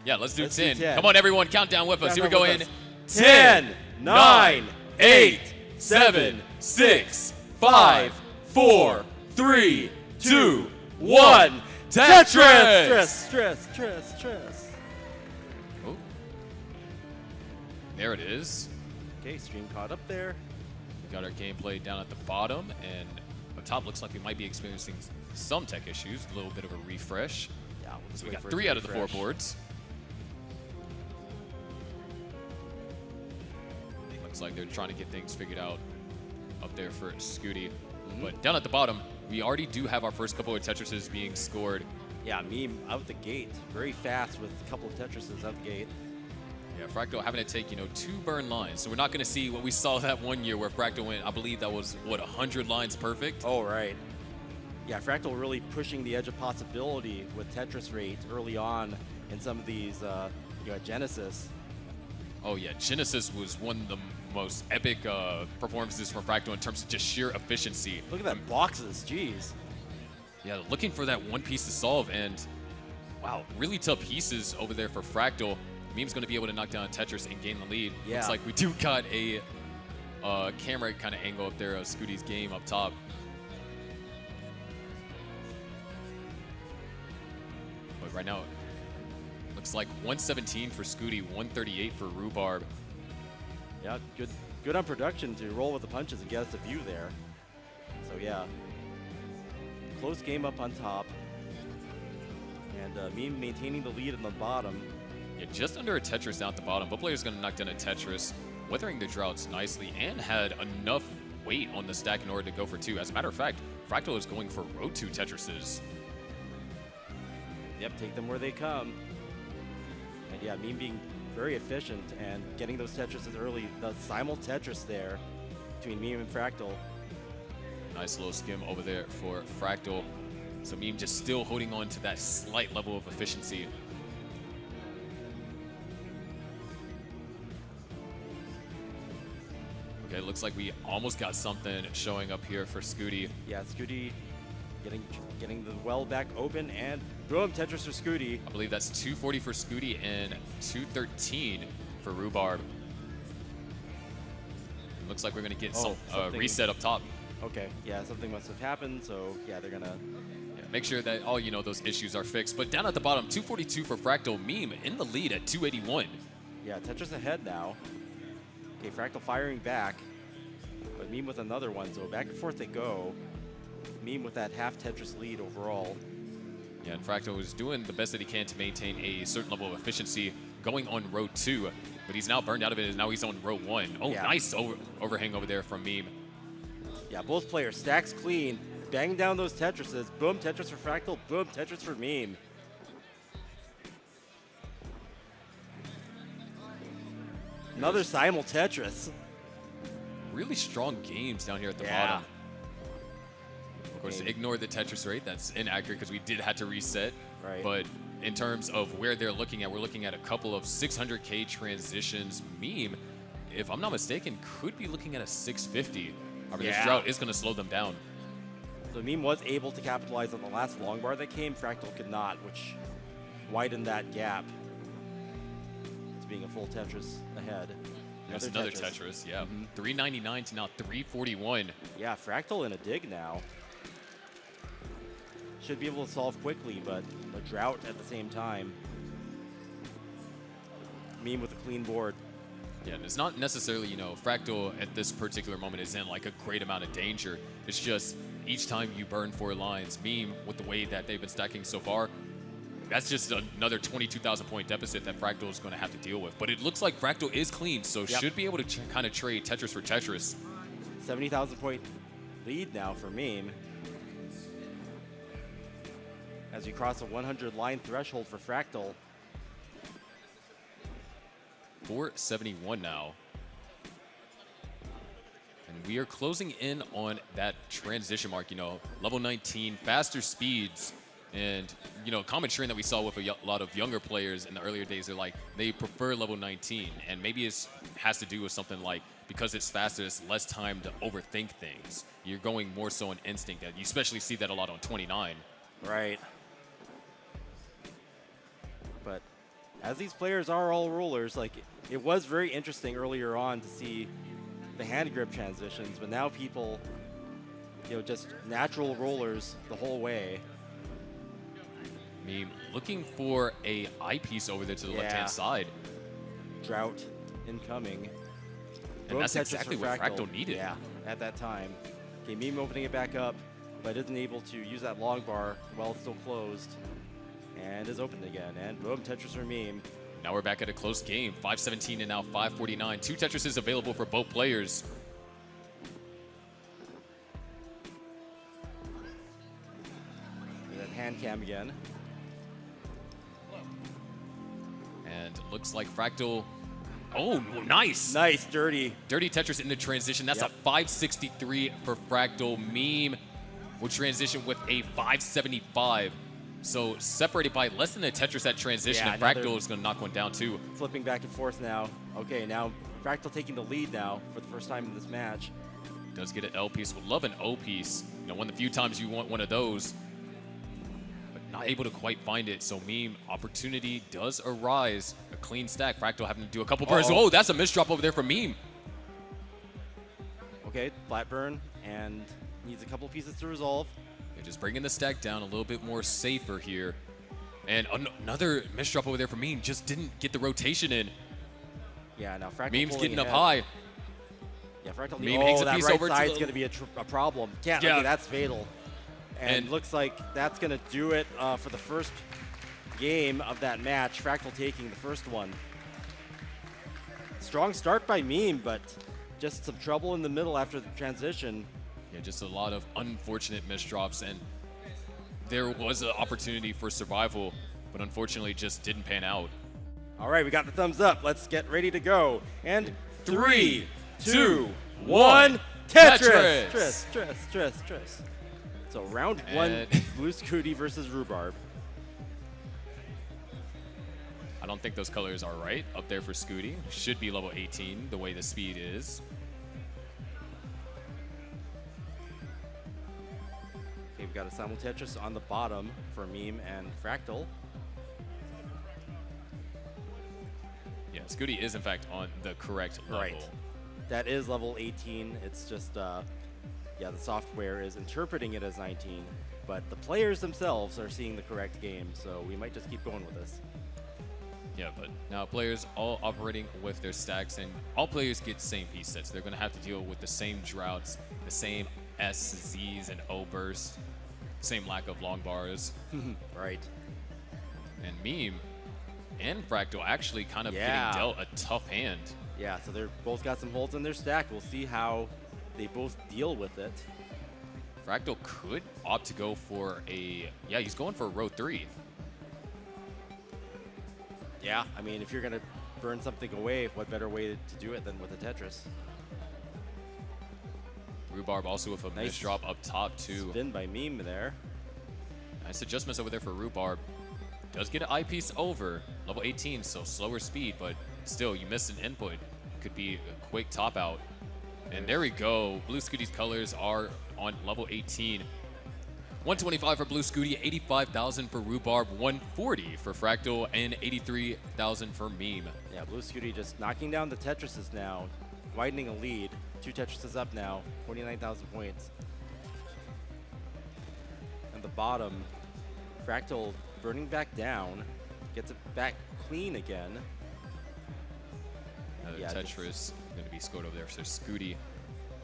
Yeah, let's do 10. Do 10. Come on, everyone, count down with us. Here we go in 10, 9, 8, 7, 6, 5, 4, 3, 2, 1. Tetris! Stress. Oh. There it is. Okay, stream caught up there. We got our gameplay down at the bottom, and up top looks like we might be experiencing some tech issues. A little bit of a refresh. Yeah, we'll just So we wait got for it 3 to out of the 4 refresh. boards. Looks like they're trying to get things figured out up there for Scuti. But down at the bottom, we already do have our first couple of Tetrises being scored. Yeah, Meme out the gate. Very fast with a couple of Tetrises out the gate. Yeah, Fractal having to take, 2 burn lines. So we're not going to see what we saw that one year where Fractal went, I believe that was, 100 lines perfect? Oh, right. Yeah, Fractal really pushing the edge of possibility with Tetris rate early on in some of these Genesis. Oh, yeah. Genesis was one of the most epic performances from Fractal in terms of just sheer efficiency. Look at that boxes, jeez. Yeah, looking for that one piece to solve, and wow, really tough pieces over there for Fractal. Meme's going to be able to knock down Tetris and gain the lead. Yeah. Looks like we do got a camera kind of angle up there of Scuti's game up top. But right now, looks like 117 for Scuti, 138 for Rhubarb. Yeah, good on production to roll with the punches and get us a view there. So yeah, close game up on top. And Meme maintaining the lead in the bottom. Yeah, just under a Tetris down at the bottom. Both players going to knock down a Tetris, weathering the droughts nicely, and had enough weight on the stack in order to go for 2. As a matter of fact, Fractal is going for road 2 Tetrises. Yep, take them where they come. And yeah, Meme being very efficient and getting those Tetrises early. The simul Tetris there between Meme and Fractal. Nice little skim over there for Fractal. So Meme just still holding on to that slight level of efficiency. Okay, looks like we almost got something showing up here for Scuti. Yeah, Scuti getting the well back open, and boom, Tetris for Scuti. I believe that's 240 for Scuti and 213 for Rhubarb. Looks like we're going to get some reset up top. Okay, yeah, something must have happened, so yeah, they're going to... Yeah, make sure that all those issues are fixed. But down at the bottom, 242 for Fractal. Meme in the lead at 281. Yeah, Tetris ahead now. Okay, Fractal firing back, but Meme with another one, so back and forth they go. Meme with that half Tetris lead overall. Yeah, and Fractal is doing the best that he can to maintain a certain level of efficiency going on row 2, but he's now burned out of it, and now he's on row 1. Oh, yeah. Nice overhang over there from Meme. Yeah, both players, stacks clean, bang down those Tetrises. Boom, Tetris for Fractal, boom, Tetris for Meme. Another simul Tetris. Really strong games down here at the bottom. Of course, ignore the Tetris rate. That's inaccurate because we did have to reset. Right. But in terms of where they're looking at, we're looking at a couple of 600K transitions. Meme, if I'm not mistaken, could be looking at a 650. However, this drought is going to slow them down. So Meme was able to capitalize on the last long bar that came. Fractal could not, which widened that gap to being a full Tetris ahead. There's another Tetris, yeah. 399 to now 341. Yeah, Fractal in a dig now. Should be able to solve quickly, but a drought at the same time. Meme with a clean board. Yeah, and it's not necessarily, Fractal at this particular moment is in like a great amount of danger. It's just each time you burn 4 lines, Meme, with the way that they've been stacking so far, that's just another 22,000 point deficit that Fractal is going to have to deal with. But it looks like Fractal is clean, so should be able to kind of trade Tetris for Tetris. 70,000 point lead now for Meme. As we cross a 100 line threshold for Fractal. 471 now. And we are closing in on that transition mark, level 19, faster speeds. And, common trend that we saw with a lot of younger players in the earlier days, they're like, they prefer level 19. And maybe it has to do with something like, because it's faster, it's less time to overthink things. You're going more so on instinct. You especially see that a lot on 29. Right. But as these players are all rollers, like it was very interesting earlier on to see the hand grip transitions, but now people, just natural rollers the whole way. Meme looking for a eyepiece over there to the left-hand side. Drought incoming. And that's exactly what Fractal needed. Yeah, at that time. Okay, Meme opening it back up, but isn't able to use that long bar while it's still closed. And is opened again. And boom, Tetris for Meme. Now we're back at a close game. 5:17 and now 5:49. 2 Tetrises available for both players. That hand cam again. And looks like Fractal. Oh, nice. Nice, dirty. Dirty Tetris into transition. That's a 563 for Fractal. Meme will transition with a 575. So separated by less than a Tetris at transition, and Fractal is going to knock one down too. Flipping back and forth now. Okay, now Fractal taking the lead now for the first time in this match. Does get an L piece. Would love an O piece. One of the few times you want one of those. But not able to quite find it. So Meme, opportunity does arise. A clean stack. Fractal having to do a couple burns. Oh, that's a misdrop over there for Meme. Okay, flat burn, and needs a couple pieces to resolve. They're just bringing the stack down a little bit more safer here. And another misdrop over there for Meme. Just didn't get the rotation in. Yeah, now Fractal Meme's getting ahead. up high. Yeah, Fractal. Meme hangs a that piece right over side's to going to be a problem. Yeah, okay, that's fatal. And looks like that's going to do it for the first game of that match. Fractal taking the first one. Strong start by Meme, but just some trouble in the middle after the transition. Yeah, just a lot of unfortunate misdrops, and there was an opportunity for survival, but unfortunately just didn't pan out. All right, we got the thumbs up. Let's get ready to go. And 3, 2, 1, Tetris! Tris. So round 1, Blue Scuti versus Rhubarb. I don't think those colors are right up there for Scuti. Should be level 18, the way the speed is. Okay, we've got a simul Tetris on the bottom for Meme and Fractal. Yeah, Scuti is in fact on the correct level. Right. That is level 18. It's just, the software is interpreting it as 19, but the players themselves are seeing the correct game, so we might just keep going with this. Yeah, but now players all operating with their stacks, and all players get same piece sets. They're going to have to deal with the same droughts, the same S, Zs, and O bursts, same lack of long bars. Right. And Meme and Fractal actually kind of getting dealt a tough hand. Yeah, so they're both got some holes in their stack. We'll see how they both deal with it. Fractal could opt to go for a, he's going for a row 3. Yeah, I mean, if you're going to burn something away, what better way to do it than with a Tetris? Rhubarb also with a nice misdrop up top too. Spin by Meme there. Nice adjustments over there for Rhubarb. Does get an eyepiece over. Level 18, so slower speed, but still, you missed an input. Could be a quick top out. And there we go. Blue Scuti's colors are on level 18. 125 for Blue Scuti, 85,000 for Rhubarb, 140 for Fractal, and 83,000 for Meme. Yeah, Blue Scuti just knocking down the Tetrises now, widening a lead. 2 Tetrises up now, 49,000 points. And the bottom, Fractal burning back down, gets it back clean again. Another Tetris going to be scored over there for Scuti.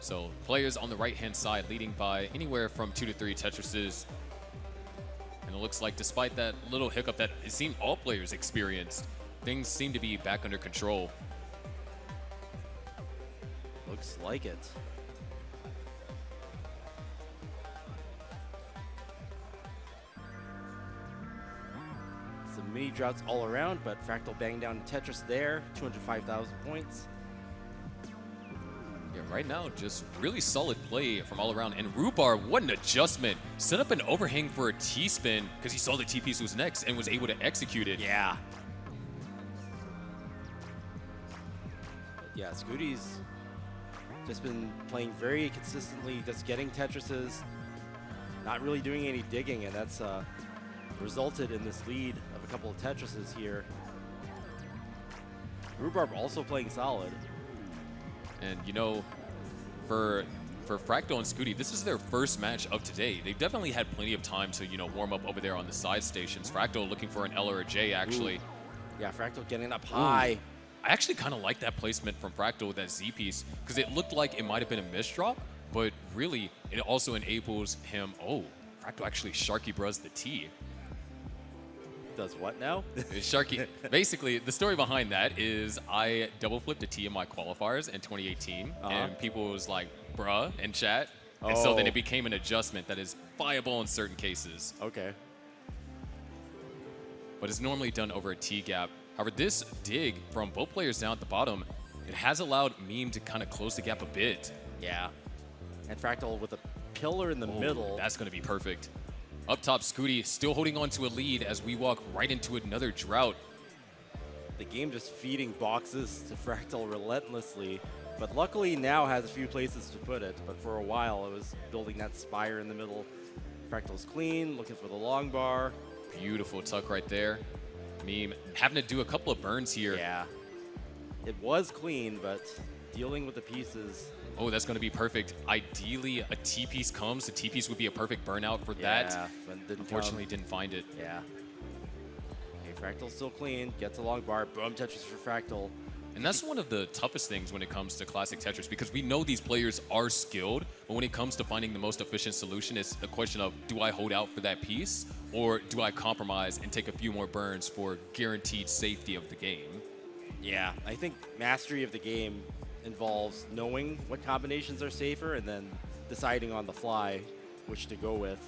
So players on the right-hand side leading by anywhere from 2 to 3 Tetrises. And it looks like despite that little hiccup that it seemed all players experienced, things seem to be back under control. Looks like it. Some mini droughts all around, but Fractal banged down Tetris there, 205,000 points. Yeah, right now, just really solid play from all around. And Rhubarb, what an adjustment. Set up an overhang for a T-spin because he saw the T-piece was next and was able to execute it. Yeah. Yeah, Scuti's just been playing very consistently, just getting Tetrises, not really doing any digging, and that's resulted in this lead of a couple of Tetrises here. Rhubarb also playing solid. And you know, for Fractal and Scuti, this is their first match of today. They've definitely had plenty of time to, you know, warm up over there on the side stations. Fractal looking for an L or a J, actually. Ooh. Yeah, Fractal getting up high. I actually kind of like that placement from Fractal with that Z piece, because it looked like it might have been a misdrop, but really, it also enables him. Oh, Fractal actually Sharky bros the T. Does what now? Sharky. Basically, the story behind that is I double flipped a T in my qualifiers in 2018, and people was like, bruh, in chat. And so then it became an adjustment that is viable in certain cases. Okay. But it's normally done over a T gap. However, this dig from both players down at the bottom, it has allowed Meme to kind of close the gap a bit. Yeah. And Fractal with a pillar in the middle. That's going to be perfect. Up top, Scuti still holding on to a lead as we walk right into another drought. The game just feeding boxes to Fractal relentlessly, but luckily now has a few places to put it. But for a while, it was building that spire in the middle. Fractal's clean, looking for the long bar. Beautiful tuck right there. Meme having to do a couple of burns here. Yeah. It was clean, but dealing with the pieces. Oh, that's going to be perfect. Ideally, a T-piece comes. The T-piece would be a perfect burnout for that. But didn't Unfortunately, didn't find it. Yeah. Okay, Fractal's still clean. Gets a long bar. Boom, Tetris for Fractal. And that's one of the toughest things when it comes to Classic Tetris, because we know these players are skilled, but when it comes to finding the most efficient solution, it's a question of, do I hold out for that piece, or do I compromise and take a few more burns for guaranteed safety of the game? Yeah, I think mastery of the game involves knowing what combinations are safer and then deciding on the fly which to go with.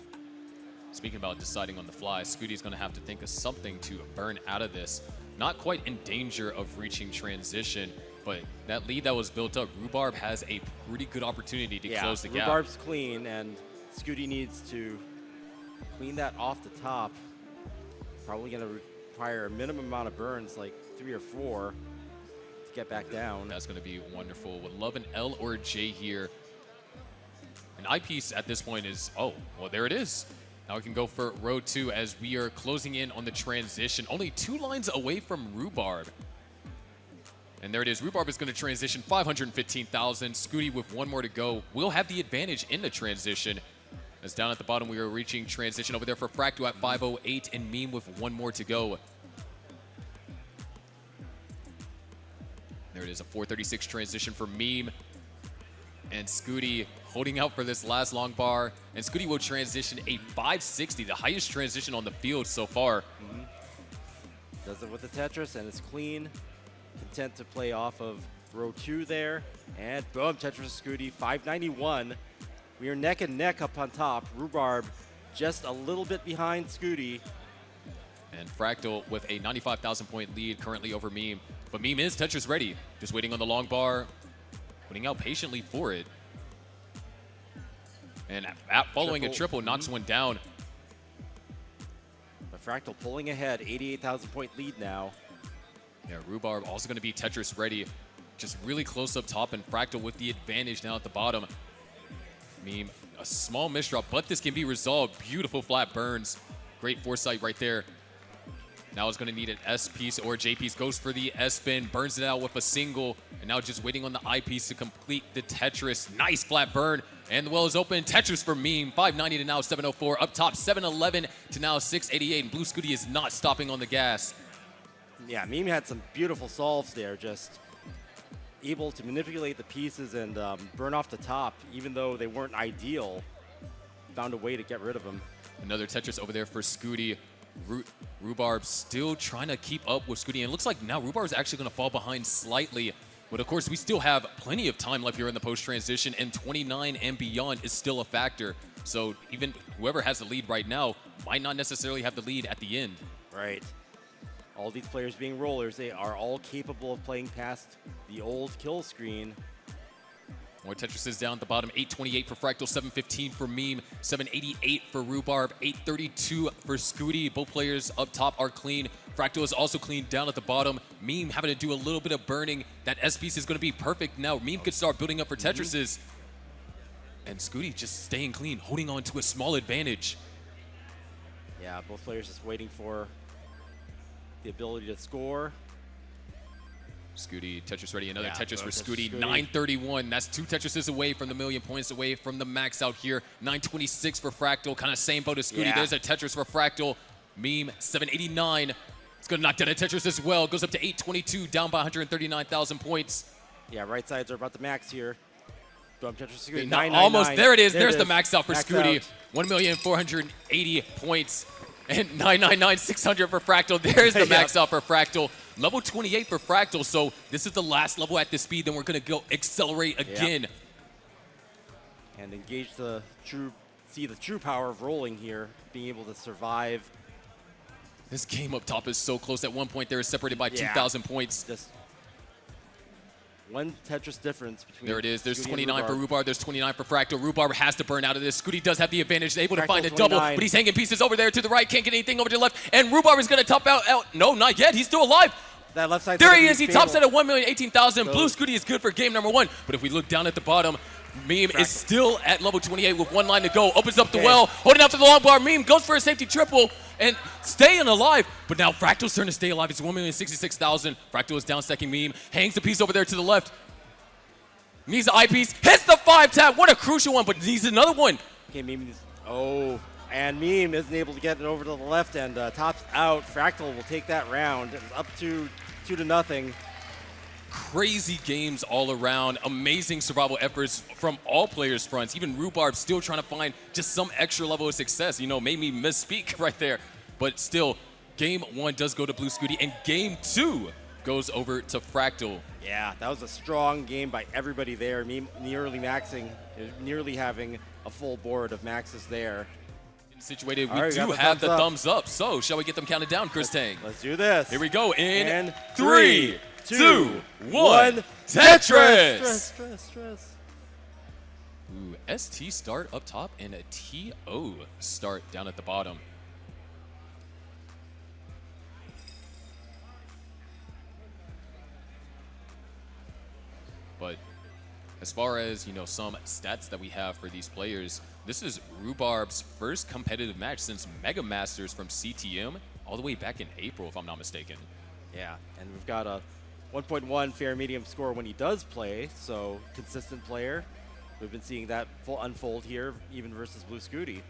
Speaking about deciding on the fly, Scuti's going to have to think of something to burn out of this. Not quite in danger of reaching transition, but that lead that was built up, Rhubarb has a pretty good opportunity to close the gap. Rhubarb's clean, and Scuti needs to clean that off the top. Probably going to require a minimum amount of burns, like 3 or 4, to get back down. That's going to be wonderful. Would love an L or a J here. An eyepiece at this point is, oh, well, there it is. Now we can go for row 2 as we are closing in on the transition. Only 2 lines away from Rhubarb. And there it is. Rhubarb is going to transition 515,000. Scuti with 1 more to go will have the advantage in the transition. As down at the bottom, we are reaching transition over there for Fractal at 508 and Meme with 1 more to go. There it is, a 436 transition for Meme. And Scuti holding out for this last long bar. And Scuti will transition a 560, the highest transition on the field so far. Does it with the Tetris, and it's clean. Content to play off of row 2 there. And boom, Tetris Scuti, 591. We are neck and neck up on top. Rhubarb just a little bit behind Scuti. And Fractal with a 95,000 point lead currently over Meme. But Meme is Tetris ready. Just waiting on the long bar. Waiting out patiently for it. And following a triple knocks one down. But Fractal pulling ahead, 88,000 point lead now. Yeah, Rhubarb also going to be Tetris ready. Just really close up top, and Fractal with the advantage now at the bottom. Meme, a small misdrop, but this can be resolved. Beautiful flat burns. Great foresight right there. Now it's going to need an S piece or a J piece. Goes for the S spin, burns it out with a single, and now just waiting on the I piece to complete the Tetris. Nice flat burn, and the well is open. Tetris for Meme, 590 to now 704. Up top, 711 to now 688, and Blue Scuti is not stopping on the gas. Yeah, Meme had some beautiful solves there, just able to manipulate the pieces and burn off the top, even though they weren't ideal. Found a way to get rid of them. Another Tetris over there for Scuti. Rhubarb still trying to keep up with Scuti, and it looks like now Rhubarb is actually going to fall behind slightly. But of course, we still have plenty of time left here in the post-transition, and 29 and beyond is still a factor. So even whoever has the lead right now might not necessarily have the lead at the end. Right. All these players being rollers, they are all capable of playing past the old kill screen. More Tetrises down at the bottom. 828 for Fractal, 715 for Meme, 788 for Rhubarb, 832 for Scuti. Both players up top are clean. Fractal is also clean down at the bottom. Meme having to do a little bit of burning. That S piece is going to be perfect now. Meme could start building up for Tetrises. And Scuti just staying clean, holding on to a small advantage. Yeah, both players just waiting for the ability to score. Scuti, Tetris ready, another Yeah, Tetris for Tetris Scuti. Scuti. 931, that's 2 Tetrises away from the million points, away from the max out here. 926 for Fractal, kind of same boat as Scuti. Yeah. There's a Tetris for Fractal. Meme, 789. It's gonna knock down a Tetris as well. Goes up to 822, down by 139,000 points. Yeah, right sides are about the max here. Tetris Scuti, Not 999. almost, there it is. There There's it the is. max out for Max Scuti. out. 1,480 points. And 999,600 for Fractal. There's the max out for Fractal. Level 28 for Fractal. So this is the last level at this speed. Then we're going to go accelerate again. And engage the see the true power of rolling here, being able to survive. This game up top is so close. At one point, they were separated by Yeah. 2,000 points. Just one Tetris difference between. There it is. There's Scuti and 29 for Rhubarb. There's 29 for Fractal. Rhubarb has to burn out of this. Scuti does have the advantage. Able to Fractal find a double, 29. but he's hanging pieces over there to the right. Can't get anything over to the left. And Rhubarb is going to top out. No, not yet. He's still alive. That left side. There he is. He tops out at 1,018,000. So- Blue Scuti is good for game number 1. But if we look down at the bottom, Meme is still at level 28 with 1 line to go. Opens up the well, holding out for the long bar. Meme goes for a safety triple and staying alive. But now Fractal's turn to stay alive. It's 1,066,000. Fractal is down stacking Meme. Hangs the piece over there to the left. Needs the eyepiece. Hits the 5 tap. What a crucial one, but needs another one. Okay, Meme is, and Meme isn't able to get it over to the left and tops out. Fractal will take that round. It's up to 2-0. Crazy games all around. Amazing survival efforts from all players' fronts. Even Rhubarb still trying to find just some extra level of success. You know, made me misspeak right there. But still, game 1 does go to Blue Scuti, and game 2 goes over to Fractal. Yeah, that was a strong game by everybody there. Meme nearly maxing, nearly having a full board of maxes there. Situated, we All right, do got the have the thumbs thumbs up. So, shall we get them counted down, Chris Tang? Let's do this. Here we go in And 3, 3, 2, 1. 1. Tetris! Stress. Ooh, ST start up top and a TO start down at the bottom. But as far as, you know, some stats that we have for these players, this is Rhubarb's first competitive match since Mega Masters from CTM all the way back in April, if I'm not mistaken. Yeah, and we've got a 1.1 fair medium score when he does play, so consistent player. We've been seeing that unfold here, even versus Blue Scuti.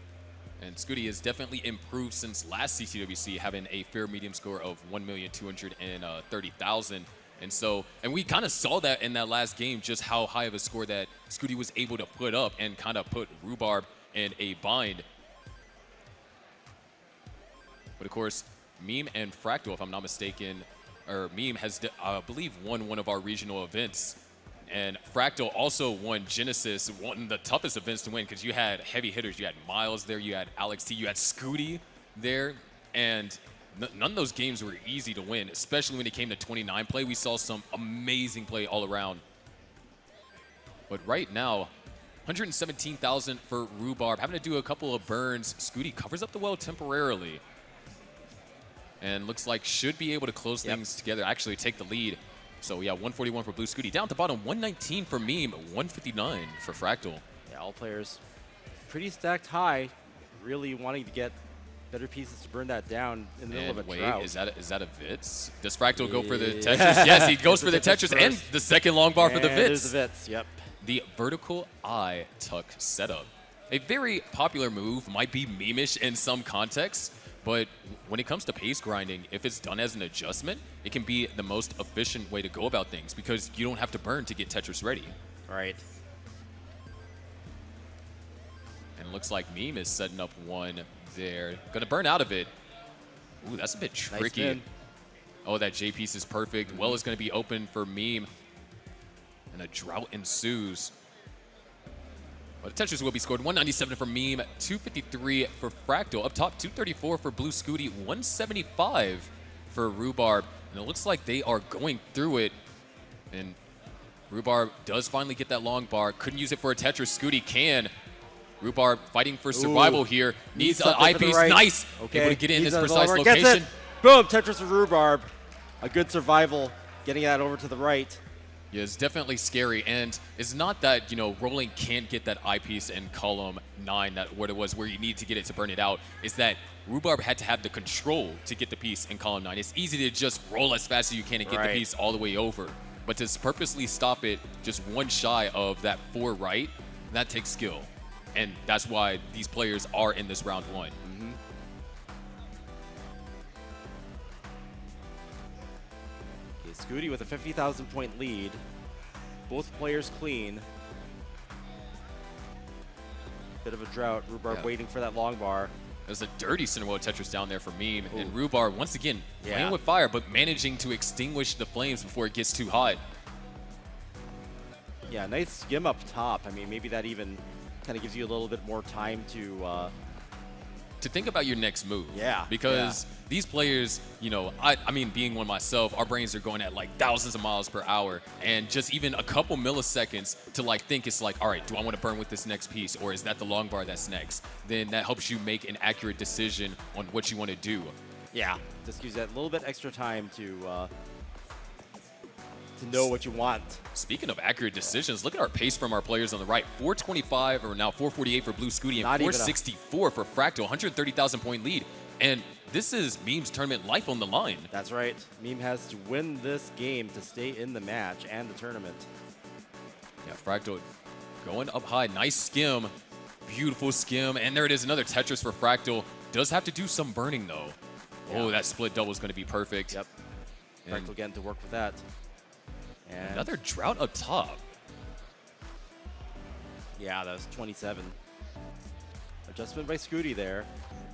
And Scuti has definitely improved since last CTWC, having a fair medium score of 1,230,000. And so, and we kind of saw that in that last game, just how high of a score that Scuti was able to put up and kind of put Rhubarb in a bind. But of course, Meme and Fractal, if I'm not mistaken, or Meme has, I believe, won one of our regional events. And Fractal also won Genesis, one of the toughest events to win, because you had heavy hitters. You had Miles there, you had Alex T, you had Scuti there, and none of those games were easy to win, especially when it came to 29 play. We saw some amazing play all around. But right now, 117,000 for Rhubarb, having to do a couple of burns. Scuti covers up the well temporarily, and looks like should be able to close things together, actually take the lead. So yeah, 141 for Blue Scuti. Down at the bottom, 119 for Meme, 159 for Fractal. Yeah, all players pretty stacked high, really wanting to get better pieces to burn that down in the middle of a drought. Is that a Vitz? Does Fractal go for the Tetris? Yes, he goes for the Tetris and the second long bar for the Vitz. There's the Vitz, yep. The vertical eye tuck setup. A very popular move, might be meme-ish in some contexts, but when it comes to pace grinding, if it's done as an adjustment, it can be the most efficient way to go about things because you don't have to burn to get Tetris ready. Right. And it looks like Meme is setting up one there. Gonna burn out of it. Ooh, that's a bit tricky. Nice Oh, that J piece is perfect. Well is gonna be open for Meme. And a drought ensues. But Tetris will be scored. 197 for Meme, 253 for Fractal. Up top, 234 for Blue Scuti, 175 for Rhubarb. And it looks like they are going through it. And Rhubarb does finally get that long bar. Couldn't use it for a Tetris. Scuti can. Rhubarb fighting for survival here. Needs an eyepiece. Right. Nice. Okay. Able to get in Needs this a precise lower. Gets location. it. Boom, Tetris and Rhubarb. A good survival, getting that over to the right. Yeah, it's definitely scary, and it's not that, Rolling can't get that eyepiece in column 9, that what it was where you need to get it to burn it out. It's that Rhubarb had to have the control to get the piece in column 9. It's easy to just roll as fast as you can and get the piece all the way over, but to purposely stop it just one shy of that 4 right, that takes skill, and that's why these players are in this round 1. Scuti with a 50,000-point lead. Both players clean. Bit of a drought. Rhubarb waiting for that long bar. There's a dirty Cinderella Tetris down there for Meme. And Rhubarb, once again, playing with fire, but managing to extinguish the flames before it gets too hot. Yeah, nice skim up top. I mean, maybe that even kind of gives you a little bit more time to think about your next move. Yeah. Because these players, I mean, being one myself, our brains are going at like thousands of miles per hour, and just even a couple milliseconds to like think it's like, all right, do I want to burn with this next piece, or is that the long bar that's next? Then that helps you make an accurate decision on what you want to do. Yeah, just gives that little bit extra time to know what you want. Speaking of accurate decisions, look at our pace from our players on the right. 425, or now 448 for Blue Scuti, and 464 for Fractal, 130,000-point lead. And this is Meme's tournament life on the line. That's right. Meme has to win this game to stay in the match and the tournament. Yeah, Fractal going up high. Nice skim. Beautiful skim. And there it is, another Tetris for Fractal. Does have to do some burning, though. Yeah. Oh, that split double is going to be perfect. Yep. Fractal getting to work with that. And another drought up top. Yeah, that was 27. Adjustment by Scuti there.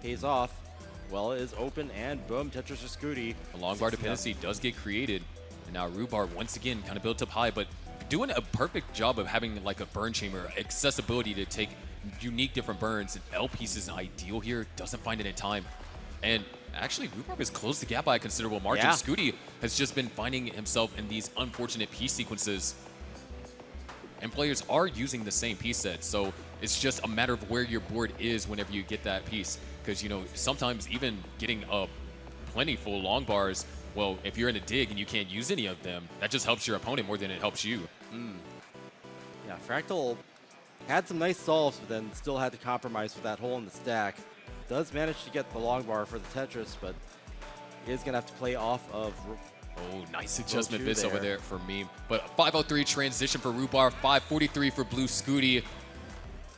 Pays off. Well is open, and boom, Tetris for Scuti. The long bar dependency does get created. And now Rhubarb, once again, kind of built up high, but doing a perfect job of having like a burn chamber, accessibility to take unique different burns. And L piece is ideal here. Doesn't find it in time. And actually, Rhubarb has closed the gap by a considerable margin. Yeah. Scuti has just been finding himself in these unfortunate piece sequences. And players are using the same piece set, so it's just a matter of where your board is whenever you get that piece. Because, sometimes even getting plentiful long bars, well, if you're in a dig and you can't use any of them, that just helps your opponent more than it helps you. Yeah, Fractal had some nice solves, but then still had to compromise with that hole in the stack. Does manage to get the long bar for the Tetris, but is going to have to play off of... Oh, nice adjustment bits over there for Meme. But 503 transition for Rhubarb, 543 for Blue Scuti,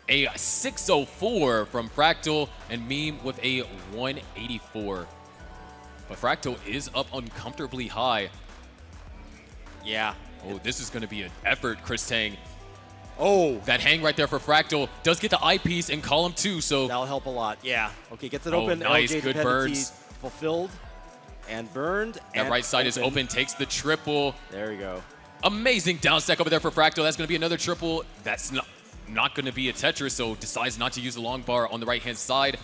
a 604 from Fractal, and Meme with a 184. But Fractal is up uncomfortably high. Yeah. Oh, this is going to be an effort, Chris Tang. Oh. That hang right there for Fractal does get the eyepiece in column 2, so... That'll help a lot, yeah. Okay, gets it open. Nice, LJ good burns. Fulfilled and burned. That right side is open, takes the triple. There we go. Amazing down stack over there for Fractal. That's going to be another triple. That's not going to be a Tetris, so decides not to use the long bar on the right-hand side.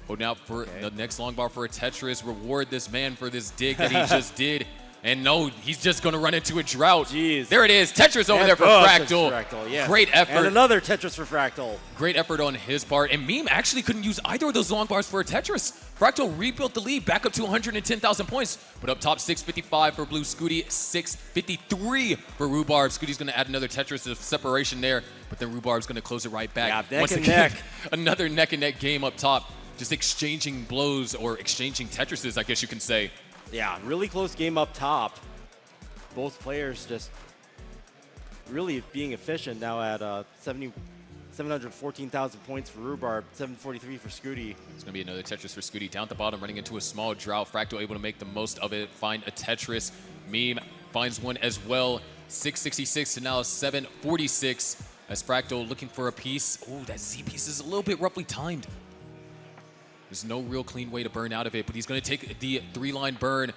Oh, now for the next long bar for a Tetris. Reward this man for this dig that he just did. And no, he's just going to run into a drought. Jeez. There it is. Tetris over there for Fractal. Yes. Great effort. And another Tetris for Fractal. Great effort on his part. And Meme actually couldn't use either of those long bars for a Tetris. Fractal rebuilt the lead back up to 110,000 points. But up top, 655 for Blue Scuti, 653 for Rhubarb. Scuti's going to add another Tetris of separation there. But then Rhubarb's going to close it right back. Yeah, neck and neck. Another neck and neck game up top. Just exchanging blows, or exchanging Tetrises, I guess you can say. Yeah, really close game up top. Both players just really being efficient now at 714,000 points for Rhubarb, 743 for Scuti. It's going to be another Tetris for Scuti. Down at the bottom, running into a small drought. Fractal able to make the most of it, find a Tetris. Meme finds one as well. 666 to now 746 as Fractal looking for a piece. Oh, that Z piece is a little bit roughly timed. There's no real clean way to burn out of it, but he's going to take the 3-line burn,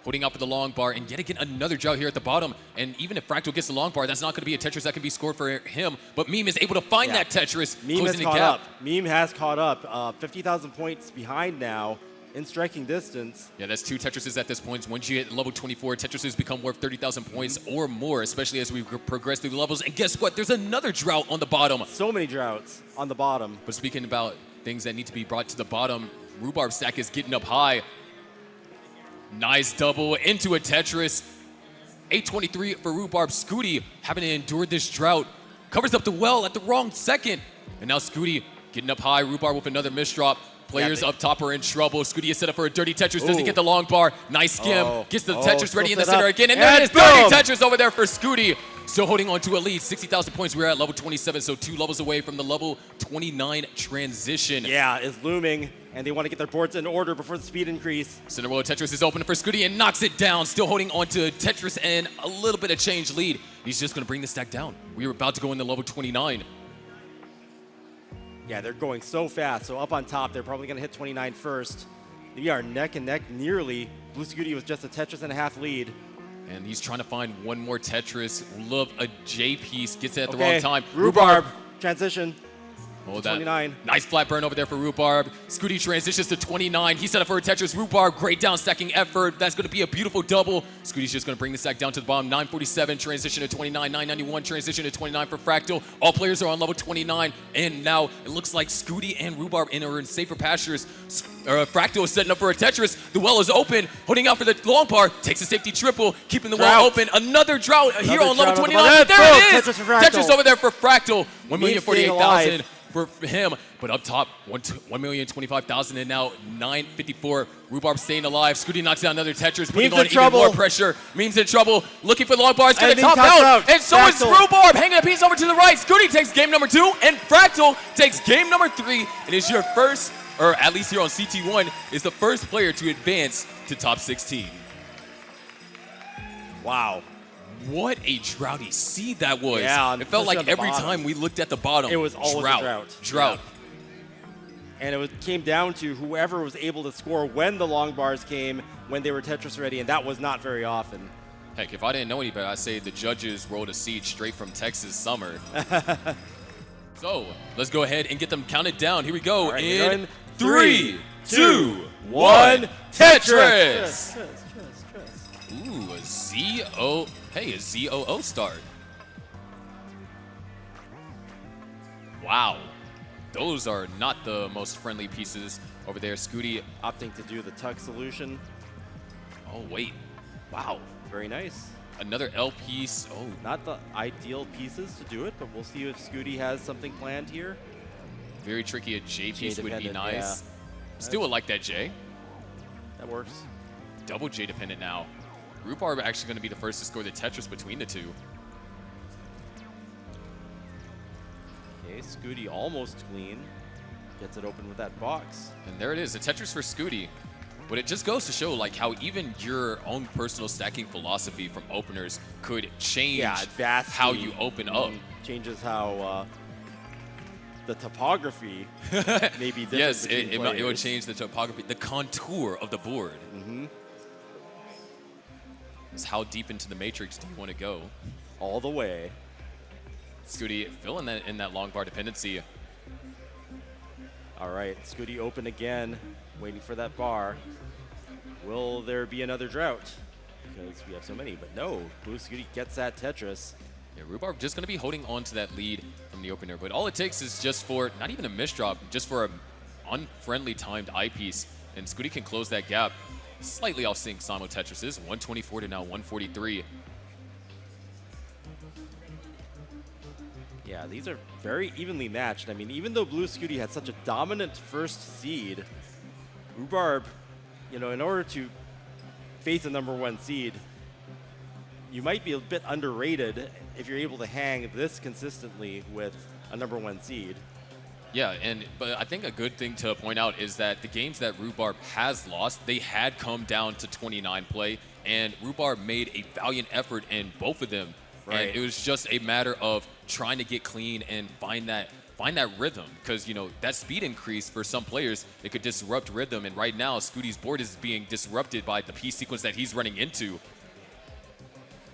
holding out for the long bar, and yet again another drought here at the bottom. And even if Fractal gets the long bar, that's not going to be a Tetris that can be scored for him. But Meme is able to find that Tetris, closing the gap. Meme has caught up. 50,000 points behind now in striking distance. Yeah, that's 2 Tetrises at this point. Once you hit level 24, Tetrises become worth 30,000 points or more, especially as we progress through the levels. And guess what? There's another drought on the bottom. So many droughts on the bottom. But speaking about things that need to be brought to the bottom, Rhubarb stack is getting up high. Nice double into a Tetris. 823 for Rhubarb. Scuti having to endure this drought. Covers up the well at the wrong second. And now Scuti getting up high. Rhubarb with another misdrop. Players up top are in trouble. Scuti is set up for a dirty Tetris. Doesn't get the long bar. Nice skim. Gets the Tetris ready in the center again. And there it is. Dirty Tetris over there for Scuti. Still holding on to a lead. 60,000 points. We're at level 27, so 2 levels away from the level 29 transition. Yeah, is looming. And they want to get their boards in order before the speed increase. Center row Tetris is open for Scuti and knocks it down. Still holding on to Tetris and a little bit of change lead. He's just going to bring the stack down. We are about to go into level 29. Yeah, they're going so fast. So up on top, they're probably going to hit 29 first. We are neck and neck nearly. Blue Scuti was just a Tetris and a half lead. And he's trying to find one more Tetris. Love a J piece. Gets it at the wrong time. Rhubarb. Transition. Hold that. 29. Nice flat burn over there for Rhubarb. Scuti transitions to 29. He's set up for a Tetris. Rhubarb, great down stacking effort. That's going to be a beautiful double. Scuti's just going to bring the stack down to the bottom. 947 transition to 29. 991 transition to 29 for Fractal. All players are on level 29. And now it looks like Scuti and Rhubarb are in safer pastures. Fractal is setting up for a Tetris. The well is open. Holding out for the long bar. Takes a safety triple. Keeping the well open. Another drought here on level 29. There it is. Tetris over there for Fractal. 1,048,000. For him, but up top, 1,025,000, and now 954. Rhubarb staying alive. Scuti knocks down another Tetris, putting on even more pressure. Memes in trouble, looking for the long bar. It's going to top out, and so is Rhubarb, hanging a piece over to the right. Scuti takes game number 2, and Fractal takes game number 3. It is your first, or at least here on CT1, is the first player to advance to top 16. Wow. What a droughty seed that was. Yeah, it felt like every time we looked at the bottom, it was always a drought. Yeah. And came down to whoever was able to score when the long bars came, when they were Tetris ready, and that was not very often. Heck, if I didn't know any better, I'd say the judges rolled a seed straight from Texas summer. So, let's go ahead and get them counted down. Here we go. Right, in 3, 2, 1, Tetris! Ooh, a Z-O... Hey, a ZOO start. Wow. Those are not the most friendly pieces over there. Scuti opting to do the tuck solution. Oh, wait. Wow. Very nice. Another L piece. Oh. Not the ideal pieces to do it, but we'll see if Scuti has something planned here. Very tricky. A J piece would be nice. Yeah. Still would like that J. That works. Double J dependent now. Rhubarb actually going to be the first to score the Tetris between the two. Okay, Scuti almost clean. Gets it open with that box. And there it is, a Tetris for Scuti. But it just goes to show like how even your own personal stacking philosophy from openers could change how you open up. Changes how the topography may be different. Yes, it would change the topography, the contour of the board. How deep into the matrix do you want to go? All the way. Scuti filling that in that long bar dependency. All right, Scuti open again, waiting for that bar. Will there be another drought? Because we have so many, but no. Blue Scuti gets that Tetris. Yeah, Rhubarb just going to be holding on to that lead from the opener, but all it takes is just for, not even a misdrop, just for an unfriendly timed eyepiece, and Scuti can close that gap. Slightly off sync Samo Tetrises, 124 to now 143. Yeah, these are very evenly matched. I mean, even though Blue Scuti had such a dominant first seed, Rhubarb, you know, in order to face a #1 seed, you might be a bit underrated if you're able to hang this consistently with a #1 seed. Yeah, but I think a good thing to point out is that the games that Rhubarb has lost, they had come down to 29 play, and Rhubarb made a valiant effort in both of them. Right. And it was just a matter of trying to get clean and find that rhythm, because, you know, that speed increase for some players, it could disrupt rhythm, and right now Scuti's board is being disrupted by the piece sequence that he's running into.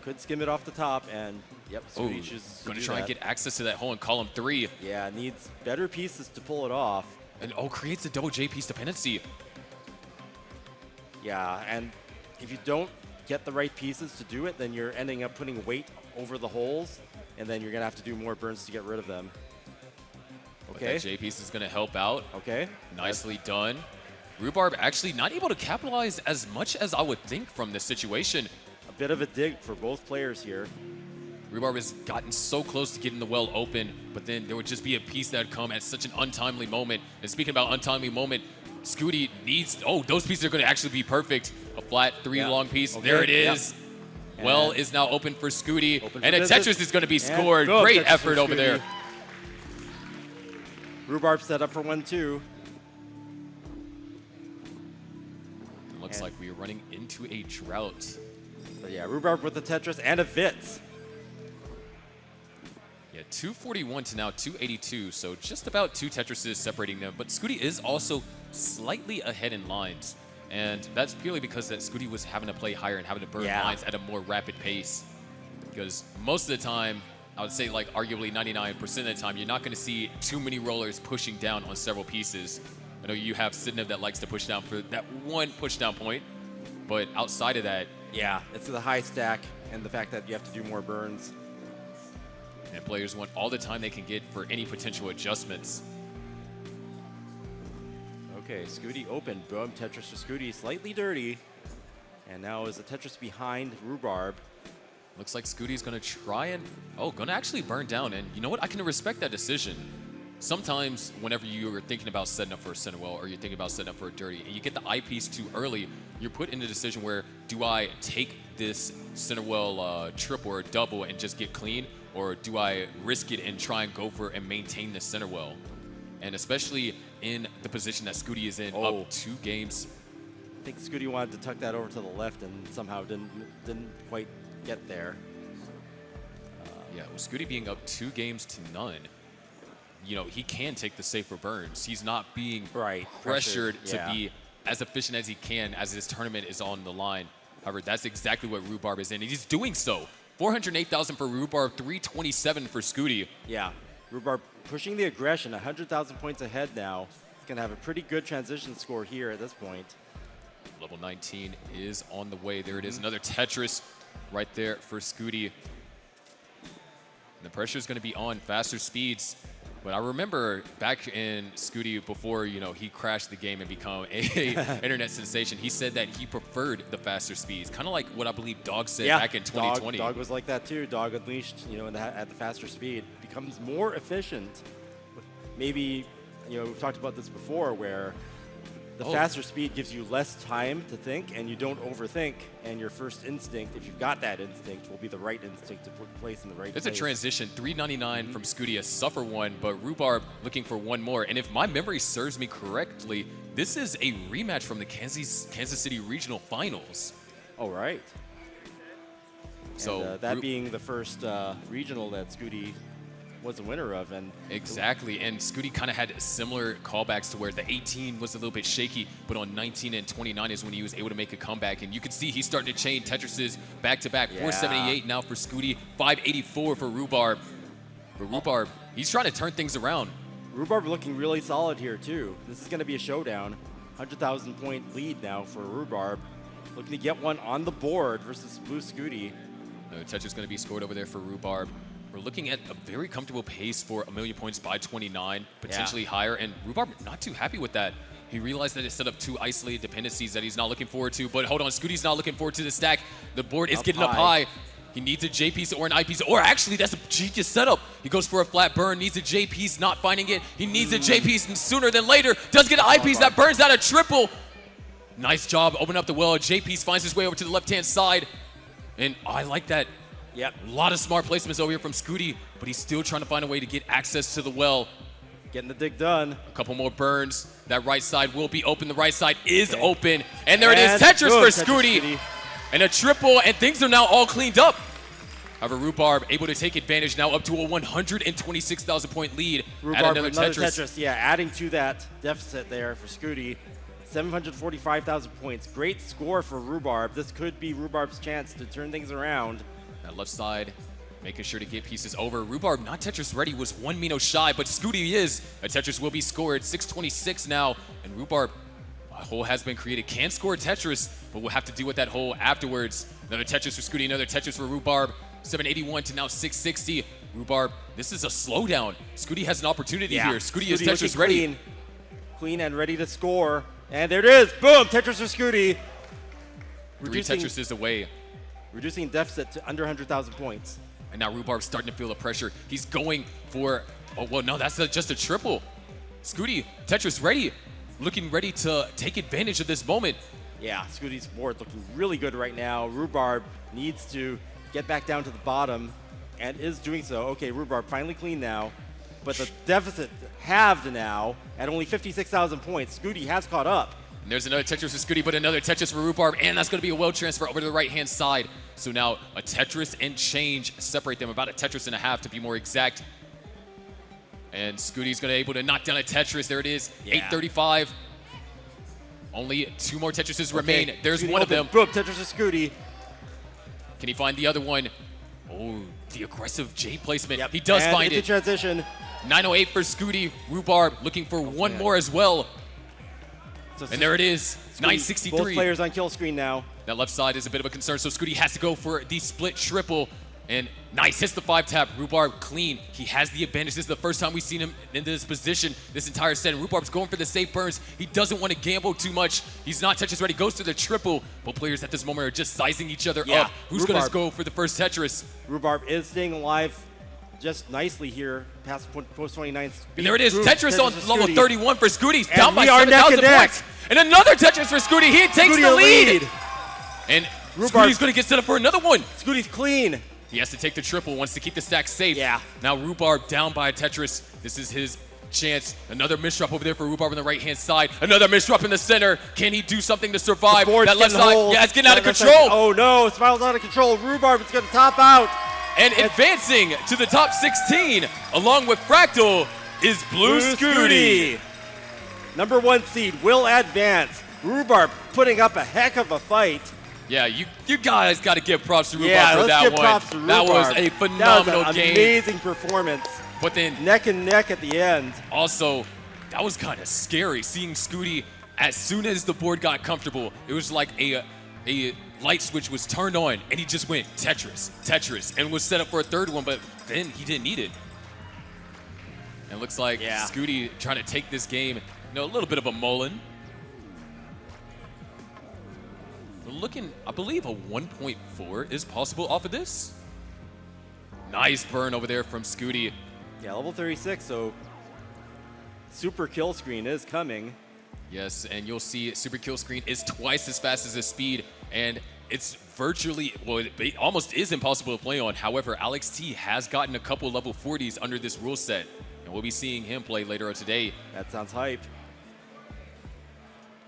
Could skim it off the top, and yep, Scuti chooses going to try and get access to that hole in column 3. Yeah, needs better pieces to pull it off. And creates a double J piece dependency. Yeah, and if you don't get the right pieces to do it, then you're ending up putting weight over the holes, and then you're going to have to do more burns to get rid of them. Okay. But that J piece is going to help out. Okay. Nicely done. Rhubarb actually not able to capitalize as much as I would think from this situation. a bit of a dig for both players here. Rhubarb has gotten so close to getting the well open, but then there would just be a piece that would come at such an untimely moment. And speaking about untimely moment, Scuti needs, oh, those pieces are going to actually be perfect. A flat 3 long piece. Okay. There it is. Yeah. Well is now open for Scuti. And a Tetris is going to be scored. Great Tetris effort over there. Rhubarb set up for 1-2. Looks like we are running into a drought. But yeah, Rhubarb with the Tetris and a Vitz. Yeah, 241 to now 282, so just about 2 Tetrises separating them. But Scuti is also slightly ahead in lines, and that's purely because that Scuti was having to play higher and having to burn lines at a more rapid pace. Because most of the time, I would say like arguably 99% of the time, you're not going to see too many rollers pushing down on several pieces. I know you have Sidnev that likes to push down for that one push down point, but outside of that, yeah, it's the high stack and the fact that you have to do more burns. And players want all the time they can get for any potential adjustments. Okay, Scuti open. Boom, Tetris for Scuti, slightly dirty. And now is the Tetris behind Rhubarb. Looks like Scuti's going to try and, going to actually burn down. And you know what? I can respect that decision. Sometimes whenever you are thinking about setting up for a center well or you're thinking about setting up for a dirty and you get the eyepiece too early, you're put in a decision where, do I take this center well triple or double and just get clean? Or do I risk it and try and go for and maintain the center well? And especially in the position that Scuti is in, up 2 games. I think Scuti wanted to tuck that over to the left and somehow didn't quite get there. Yeah, with Scuti being up 2 games to none, you know, he can take the safer burns. He's not being pressured to be as efficient as he can as his tournament is on the line. However, that's exactly what Rhubarb is in, and he's doing so. 408,000 for Rhubarb, 327 for Scuti. Yeah, Rhubarb pushing the aggression, 100,000 points ahead now. He's going to have a pretty good transition score here at this point. Level 19 is on the way. There it is, another Tetris right there for Scuti. And the pressure is going to be on faster speeds. But I remember back in Scuti before, you know, he crashed the game and become a internet sensation, he said that he preferred the faster speeds, kind of like what I believe Dog said back in 2020. Dog was like that too. Dog Unleashed, you know, at the faster speed, becomes more efficient. Maybe, you know, we've talked about this before where the faster speed gives you less time to think and you don't overthink, and your first instinct, if you've got that instinct, will be the right instinct to put place in the right place. It's a transition, 399 from Scuti, a suffer one, but Rhubarb looking for one more. And if my memory serves me correctly, this is a rematch from the Kansas City Regional Finals. Oh, right. So and, that being the first regional that Scuti was the winner of. And exactly, and Scuti kind of had similar callbacks to where the 18 was a little bit shaky, but on 19 and 29 is when he was able to make a comeback, and you can see he's starting to chain Tetrises back-to-back. 478 now for Scuti, 584 for Rhubarb. But Rhubarb, he's trying to turn things around. Rhubarb looking really solid here too. This is going to be a showdown. 100,000 point lead now for Rhubarb. Looking to get one on the board versus Blue Scuti. No, Tetris is going to be scored over there for Rhubarb. We're looking at a very comfortable pace for 1,000,000 points by 29, potentially higher, and Rhubarb not too happy with that. He realized that it set up 2 isolated dependencies that he's not looking forward to, but hold on, Scuti's not looking forward to the stack. The board is getting up high. He needs a J piece or an I piece, or actually that's a genius setup. He goes for a flat burn, needs a J piece, not finding it. He needs a J piece, and sooner than later does get an I piece that burns out a triple. Nice job, open up the well. J piece finds his way over to the left-hand side, and I like that. Yep. A lot of smart placements over here from Scuti, but he's still trying to find a way to get access to the well. Getting the dig done. A couple more burns. That right side will be open. The right side is open. And there it is. Tetris for Scuti. And a triple, and things are now all cleaned up. However, Rhubarb able to take advantage now up to a 126,000 point lead. Rhubarb another Tetris. Yeah, adding to that deficit there for Scuti. 745,000 points. Great score for Rhubarb. This could be Rhubarb's chance to turn things around. That left side, making sure to get pieces over. Rhubarb, not Tetris ready, was 1 Mino shy, but Scuti is. A Tetris will be scored, 626 now. And Rhubarb, a hole has been created, can score Tetris, but we'll have to deal with that hole afterwards. Another Tetris for Scuti, another Tetris for Rhubarb. 781 to now 660. Rhubarb, this is a slowdown. Scuti has an opportunity here. Scuti is Tetris ready. Clean and ready to score. And there it is. Boom, Tetris for Scuti. 3 Tetrises away. reducing deficit to under 100,000 points. And now Rhubarb's starting to feel the pressure. He's going for, oh, well, no, that's just a triple. Scuti, Tetris ready, looking ready to take advantage of this moment. Yeah, Scuti's board looking really good right now. Rhubarb needs to get back down to the bottom and is doing so. Okay, Rhubarb finally clean now, but the deficit halved now at only 56,000 points. Scuti has caught up. And there's another Tetris for Scuti, but another Tetris for Rhubarb, and that's going to be a well transfer over to the right-hand side. So now a Tetris and change separate them, about a Tetris and a half to be more exact. And Scuti's going to be able to knock down a Tetris. There it is, Yeah. 835. Only 2 more Tetrises remain. There's Scuti one of them. Boom, Tetris to Scuti. Can he find the other one? Oh, the aggressive J placement. Yep. He does and find into it. transition. 908 for Scuti. Rhubarb looking for one more as well. So And there it is, Scuti, 963. Both players on kill screen now. That left side is a bit of a concern, so Scuti has to go for the split triple. And nice, hits the 5-tap. Rhubarb clean. He has the advantage. This is the first time we've seen him in this position this entire set. And Rhubarb's going for the safe burns. He doesn't want to gamble too much. He's not Tetris ready. Goes to the triple. Both players at this moment are just sizing each other up. Who's going to go for the first Tetris? Rhubarb is staying alive just nicely here past post 29. And there it is. Tetris on level Scuti. 31 for Scuti. He's And down by we are neck 7,000 and neck. points. And another Tetris for Scuti. He takes Scuti the a lead. And Rhubarb- Scuti's going to get set up for another one. Scuti's clean. He has to take the triple, wants to keep the stack safe. Yeah. Now Rhubarb down by a Tetris. This is his chance. Another misdrop over there for Rhubarb on the right-hand side. Another misdrop in the center. Can he do something to survive? Board's That left getting side, hold. yeah, it's getting out of That left control. side- Oh no, Smile's out of control. Rhubarb is going to top out. And advancing to the top 16, along with Fractal, is Blue Scuti. Number 1 seed will advance. Rhubarb putting up a heck of a fight. Yeah, you guys got to give props to Rhubarb Yeah, for let's that give one. props to Rhubarb. That was a phenomenal That was an game. amazing performance. But then Neck and neck at the end. also, that was kind of scary seeing Scuti as soon as the board got comfortable. It was like a light switch was turned on and he just went Tetris, Tetris, and was set up for a third one, but then he didn't need it. And it looks like Scuti trying to take this game, a little bit of a Mullen. We're looking, I believe a 1.4 is possible off of this. Nice burn over there from Scuti. Yeah, level 36, so super kill screen is coming. Yes, and you'll see super kill screen is twice as fast as his speed, and it's virtually, well, it almost is impossible to play on. However, Alex T has gotten a couple level 40s under this rule set, and we'll be seeing him play later on today. That sounds hype.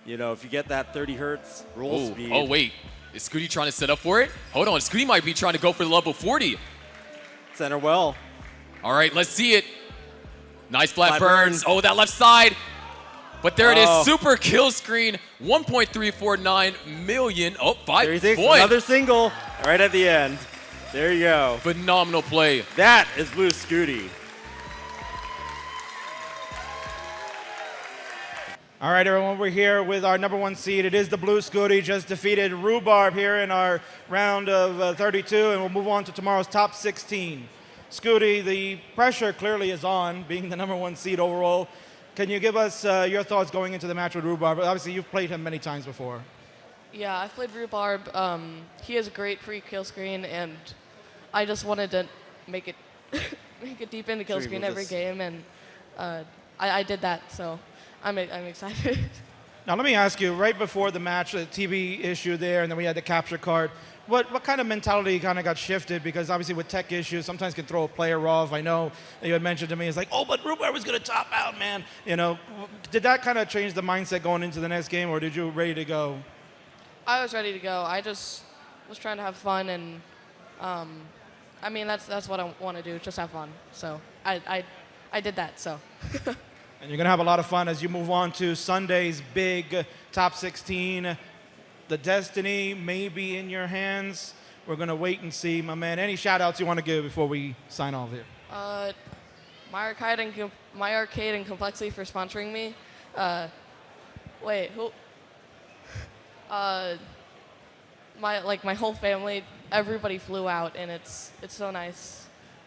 You know, if you get that 30 hertz roll speed. Oh, wait. Is Scuti trying to set up for it? Hold on. Scuti might be trying to go for the level 40. Center well. All right, let's see it. Nice flat burn. burns. Oh, that left side. But there it is. Oh. Super kill screen. 1.349 million. Oh, 5 36, points. another single right at the end. There you go. Phenomenal play. That is Blue Scuti. All right, everyone, we're here with our number 1 seed. It is the Blue Scuti, just defeated Rhubarb here in our round of 32, and we'll move on to tomorrow's top 16. Scuti, the pressure clearly is on, being the number 1 seed overall. Can you give us your thoughts going into the match with Rhubarb? Obviously, you've played him many times before. Yeah, I've played Rhubarb. He has a great pre-kill screen, and I just wanted to make it make it deep into kill Sure, screen we'll every just- game, and I did that, so I'm excited. Now, let me ask you, right before the match, the TV issue there, and then we had the capture card, what kind of mentality kind of got shifted? Because obviously with tech issues, sometimes can throw a player off. I know you had mentioned to me, it's like, oh, but Rhubarb was going to top out, man. You know, did that kind of change the mindset going into the next game, or did you ready to go? I was ready to go. I just was trying to have fun, and I mean that's what I want to do, just have fun. So I did that. So. And you're going to have a lot of fun as you move on to Sunday's big top 16. The destiny may be in your hands. We're going to wait and see, my man. Any shout-outs you want to give before we sign off here? My Arcade and Complexity for sponsoring me. Wait, who? My whole family, everybody flew out, and it's so nice.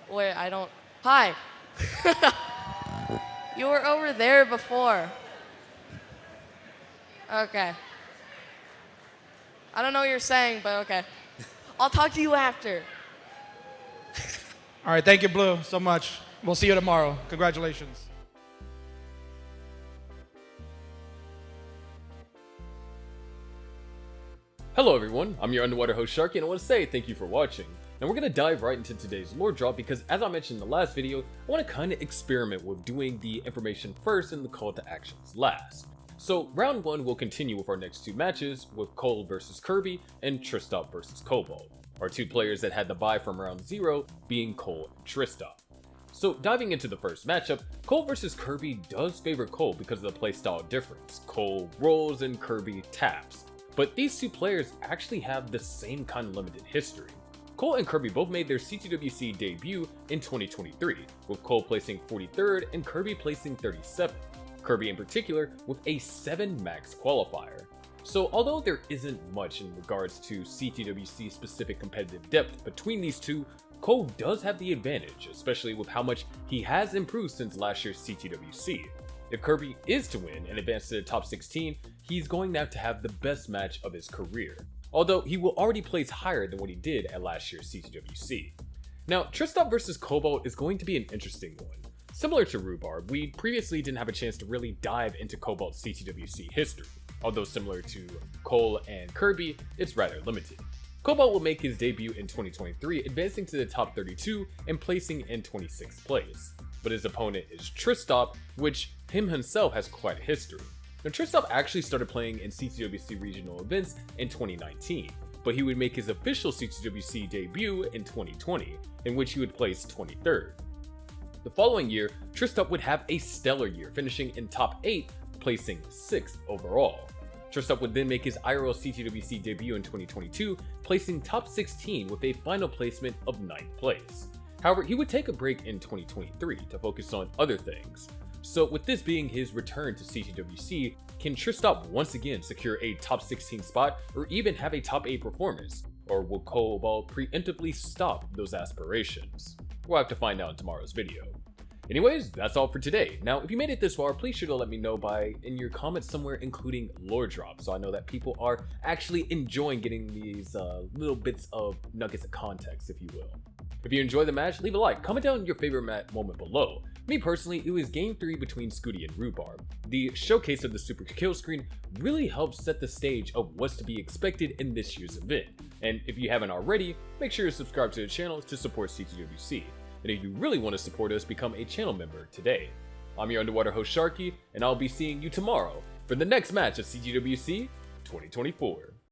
Wait, I don't. Hi. You were over there before. Okay. I don't know what you're saying, but okay. I'll talk to you after. All right, thank you, Blue, so much. We'll see you tomorrow. Congratulations. Hello everyone, I'm your underwater host Sharky, and I want to say thank you for watching. Now we're going to dive right into today's lore drop because, as I mentioned in the last video, I want to kind of experiment with doing the information first and the call to actions last. So round 1 will continue with our next 2 matches, with Cole versus Kirby and Tristop versus Cobalt. Our 2 players that had the bye from round 0 being Cole and Tristop. So diving into the first matchup, Cole versus Kirby does favor Cole because of the playstyle difference. Cole rolls and Kirby taps. But these 2 players actually have the same kind of limited history. Cole and Kirby both made their CTWC debut in 2023, with Cole placing 43rd and Kirby placing 37th. Kirby in particular with a 7 max qualifier. So although there isn't much in regards to CTWC specific competitive depth between these 2, Cole does have the advantage, especially with how much he has improved since last year's CTWC. If Kirby is to win and advance to the top 16, he's going to have the best match of his career, although he will already place higher than what he did at last year's CTWC. Now, Tristop versus Cobalt is going to be an interesting one. Similar to Rhubarb, we previously didn't have a chance to really dive into Cobalt's CTWC history, although similar to Cole and Kirby, it's rather limited. Cobalt will make his debut in 2023, advancing to the top 32 and placing in 26th place. But his opponent is Tristop, which him himself has quite a history. Now, Tristop actually started playing in CTWC regional events in 2019, but he would make his official CTWC debut in 2020, in which he would place 23rd. The following year, Tristop would have a stellar year, finishing in top 8, placing 6th overall. Tristop would then make his IRL CTWC debut in 2022, placing top 16 with a final placement of 9th place. However, he would take a break in 2023 to focus on other things. So with this being his return to CTWC, can Tristop once again secure a top 16 spot or even have a top 8 performance? Or will Cobalt preemptively stop those aspirations? We'll have to find out in tomorrow's video. Anyways, that's all for today. Now, if you made it this far, please sure to let me know in your comments somewhere, including lore drops, so I know that people are actually enjoying getting these little bits of nuggets of context, if you will. If you enjoyed the match, leave a like, comment down your favorite moment below. Me personally, it was game 3 between Scuti and Rhubarb. The showcase of the super kill screen really helped set the stage of what's to be expected in this year's event. And if you haven't already, make sure to subscribe to the channel to support CTWC. And if you really want to support us, become a channel member today. I'm your underwater host Sharky, and I'll be seeing you tomorrow for the next match of CTWC 2024.